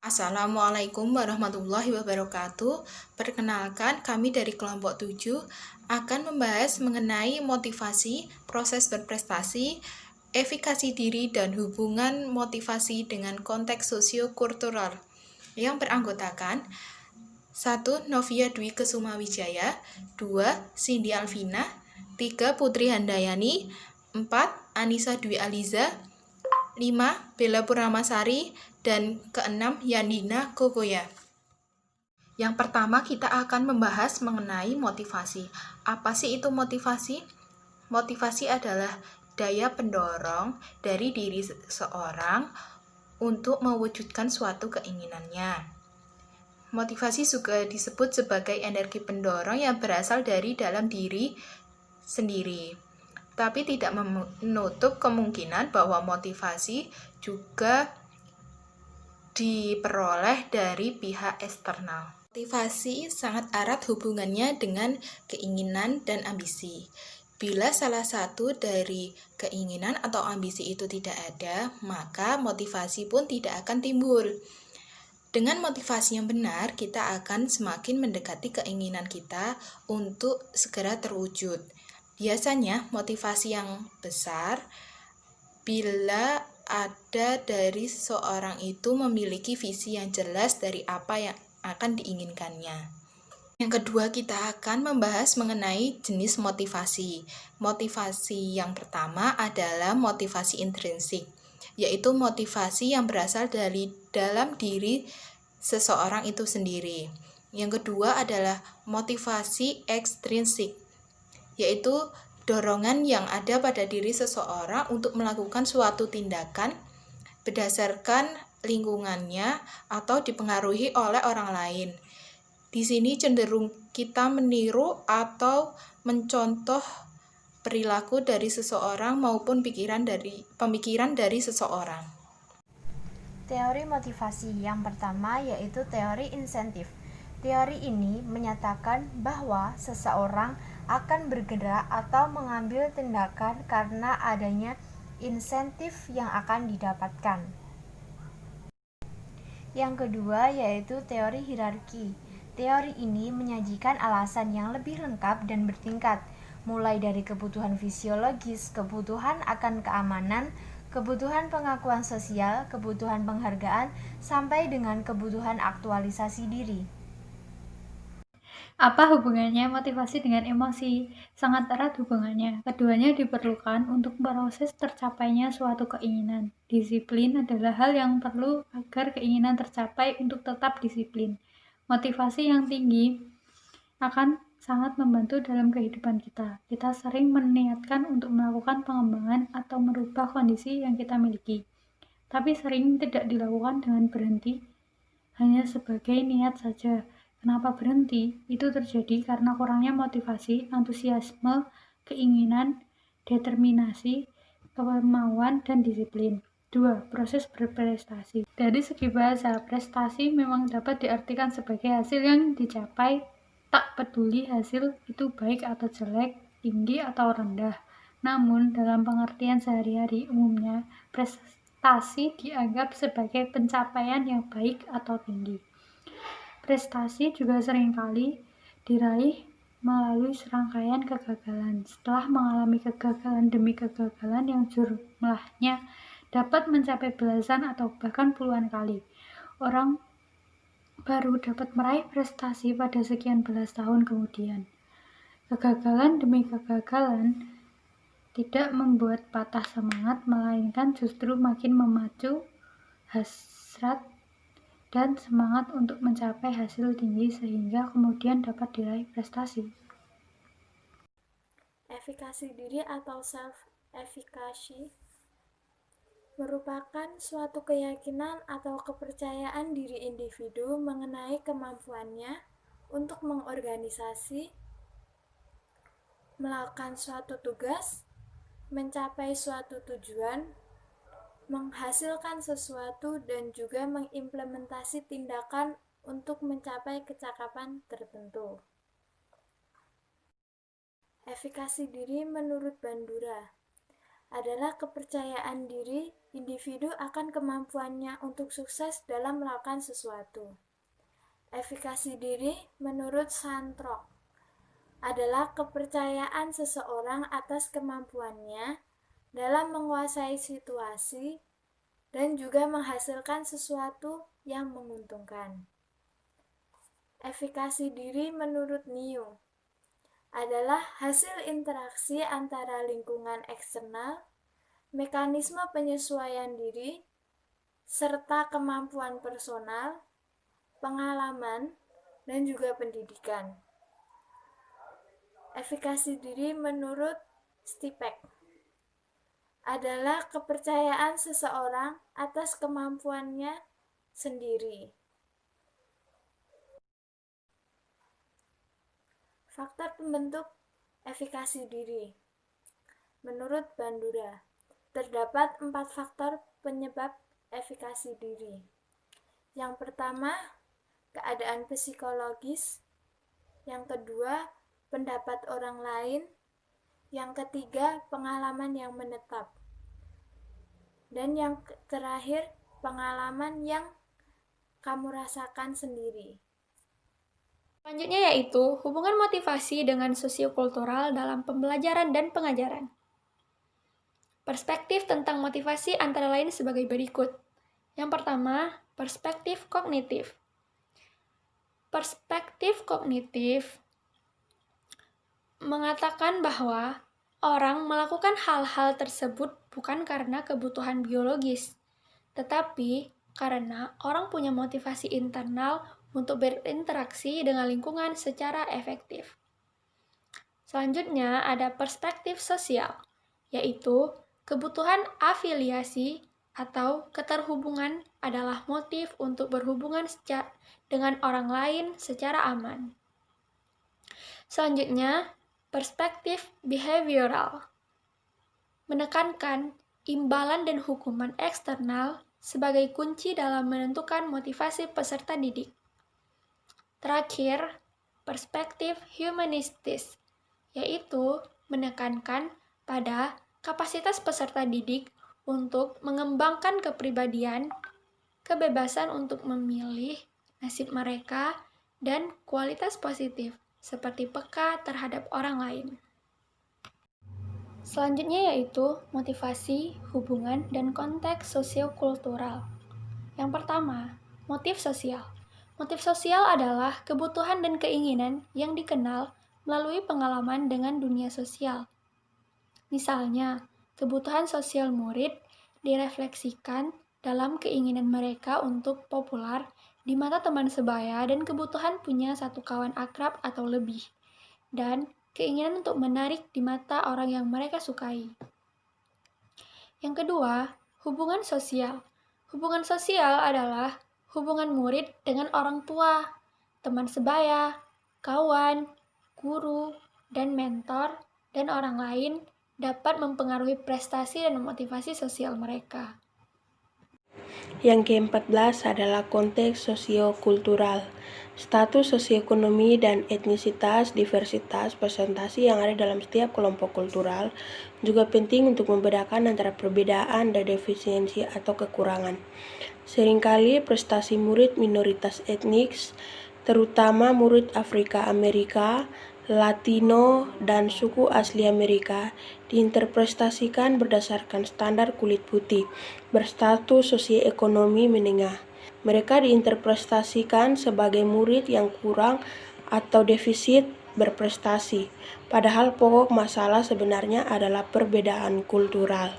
Assalamualaikum warahmatullahi wabarakatuh. Perkenalkan, kami dari kelompok 7 akan membahas mengenai motivasi, proses berprestasi, efikasi diri, dan hubungan motivasi dengan konteks sosio-kultural yang beranggotakan 1. Novia Dwi Kesuma Wijaya, 2. Cindy Alvina, 3. Putri Handayani, 4. Anissa Dwi Aliza, 5. Bella Purnamasari, dan keenam Yandina Kokoya. Yang pertama kita akan membahas mengenai motivasi. Apa sih itu motivasi? Motivasi adalah daya pendorong dari diri seseorang untuk mewujudkan suatu keinginannya. Motivasi juga disebut sebagai energi pendorong yang berasal dari dalam diri sendiri. Tapi tidak menutup kemungkinan bahwa motivasi juga diperoleh dari pihak eksternal. Motivasi sangat erat hubungannya dengan keinginan dan ambisi. Bila salah satu dari keinginan atau ambisi itu tidak ada, maka motivasi pun tidak akan timbul. Dengan motivasi yang benar, kita akan semakin mendekati keinginan kita untuk segera terwujud. Biasanya motivasi yang besar bila ada dari seseorang itu memiliki visi yang jelas dari apa yang akan diinginkannya. Yang kedua, kita akan membahas mengenai jenis motivasi. Motivasi yang pertama adalah motivasi intrinsik, yaitu motivasi yang berasal dari dalam diri seseorang itu sendiri. Yang kedua adalah motivasi ekstrinsik, yaitu dorongan yang ada pada diri seseorang untuk melakukan suatu tindakan berdasarkan lingkungannya atau dipengaruhi oleh orang lain. Di sini cenderung kita meniru atau mencontoh perilaku dari seseorang maupun pemikiran dari seseorang. Teori motivasi yang pertama yaitu teori insentif. Teori ini menyatakan bahwa seseorang akan bergerak atau mengambil tindakan karena adanya insentif yang akan didapatkan. Yang kedua yaitu teori hierarki. Teori ini menyajikan alasan yang lebih lengkap dan bertingkat, mulai dari kebutuhan fisiologis, kebutuhan akan keamanan, kebutuhan pengakuan sosial, kebutuhan penghargaan, sampai dengan kebutuhan aktualisasi diri. Apa hubungannya motivasi dengan emosi? Sangat erat hubungannya. Keduanya diperlukan untuk proses tercapainya suatu keinginan. Disiplin adalah hal yang perlu agar keinginan tercapai untuk tetap disiplin. Motivasi yang tinggi akan sangat membantu dalam kehidupan kita. Kita sering meniatkan untuk melakukan pengembangan atau merubah kondisi yang kita miliki. Tapi sering tidak dilakukan dengan berhenti, hanya sebagai niat saja. Kenapa berhenti? Itu terjadi karena kurangnya motivasi, antusiasme, keinginan, determinasi, kemauan, dan disiplin. 2. Proses berprestasi. Dari segi bahasa, prestasi memang dapat diartikan sebagai hasil yang dicapai, tak peduli hasil itu baik atau jelek, tinggi atau rendah. Namun, dalam pengertian sehari-hari umumnya, prestasi dianggap sebagai pencapaian yang baik atau tinggi. Prestasi juga seringkali diraih melalui serangkaian kegagalan. Setelah mengalami kegagalan demi kegagalan yang jumlahnya dapat mencapai belasan atau bahkan puluhan kali, orang baru dapat meraih prestasi pada sekian belas tahun kemudian. Kegagalan demi kegagalan tidak membuat patah semangat, melainkan justru makin memacu hasrat dan semangat untuk mencapai hasil tinggi sehingga kemudian dapat diraih prestasi. Efikasi diri atau self-efficacy merupakan suatu keyakinan atau kepercayaan diri individu mengenai kemampuannya untuk mengorganisasi, melakukan suatu tugas, mencapai suatu tujuan, menghasilkan sesuatu, dan juga mengimplementasi tindakan untuk mencapai kecakapan tertentu. Efikasi diri menurut Bandura adalah kepercayaan diri individu akan kemampuannya untuk sukses dalam melakukan sesuatu. Efikasi diri menurut Santrok adalah kepercayaan seseorang atas kemampuannya dalam menguasai situasi dan juga menghasilkan sesuatu yang menguntungkan. Efikasi diri menurut Niu adalah hasil interaksi antara lingkungan eksternal, mekanisme penyesuaian diri, serta kemampuan personal, pengalaman, dan juga pendidikan. Efikasi diri menurut Stipek adalah kepercayaan seseorang atas kemampuannya sendiri. Faktor pembentuk efikasi diri. Menurut Bandura, terdapat 4 faktor penyebab efikasi diri. Yang pertama, keadaan psikologis. Yang kedua, pendapat orang lain. Yang ketiga, pengalaman yang menetap. Dan yang terakhir, pengalaman yang kamu rasakan sendiri. Selanjutnya yaitu hubungan motivasi dengan sosiokultural dalam pembelajaran dan pengajaran. Perspektif tentang motivasi antara lain sebagai berikut. Yang pertama, perspektif kognitif. Perspektif kognitif mengatakan bahwa orang melakukan hal-hal tersebut bukan karena kebutuhan biologis, tetapi karena orang punya motivasi internal untuk berinteraksi dengan lingkungan secara efektif. Selanjutnya ada perspektif sosial, yaitu kebutuhan afiliasi atau keterhubungan adalah motif untuk berhubungan dengan orang lain secara aman. Selanjutnya, perspektif behavioral menekankan imbalan dan hukuman eksternal sebagai kunci dalam menentukan motivasi peserta didik. Terakhir, perspektif humanistis, yaitu menekankan pada kapasitas peserta didik untuk mengembangkan kepribadian, kebebasan untuk memilih nasib mereka, dan kualitas positif seperti peka terhadap orang lain. Selanjutnya yaitu motivasi, hubungan, dan konteks sosiokultural. Yang pertama, motif sosial. Motif sosial adalah kebutuhan dan keinginan yang dikenal melalui pengalaman dengan dunia sosial. Misalnya, kebutuhan sosial murid direfleksikan dalam keinginan mereka untuk populer di mata teman sebaya dan kebutuhan punya satu kawan akrab atau lebih, dan keinginan untuk menarik di mata orang yang mereka sukai. Yang kedua, hubungan sosial. Hubungan sosial adalah hubungan murid dengan orang tua, teman sebaya, kawan, guru, dan mentor, dan orang lain dapat mempengaruhi prestasi dan motivasi sosial mereka. Yang ke-14 adalah konteks sosiokultural. Status sosioekonomi dan etnisitas, diversitas, presentasi yang ada dalam setiap kelompok kultural juga penting untuk membedakan antara perbedaan dan defisiensi atau kekurangan. Seringkali prestasi murid minoritas etnik, terutama murid Afrika Amerika, Latino, dan suku asli Amerika, diinterpretasikan berdasarkan standar kulit putih, berstatus sosioekonomi menengah. Mereka diinterpretasikan sebagai murid yang kurang atau defisit berprestasi, padahal pokok masalah sebenarnya adalah perbedaan kultural.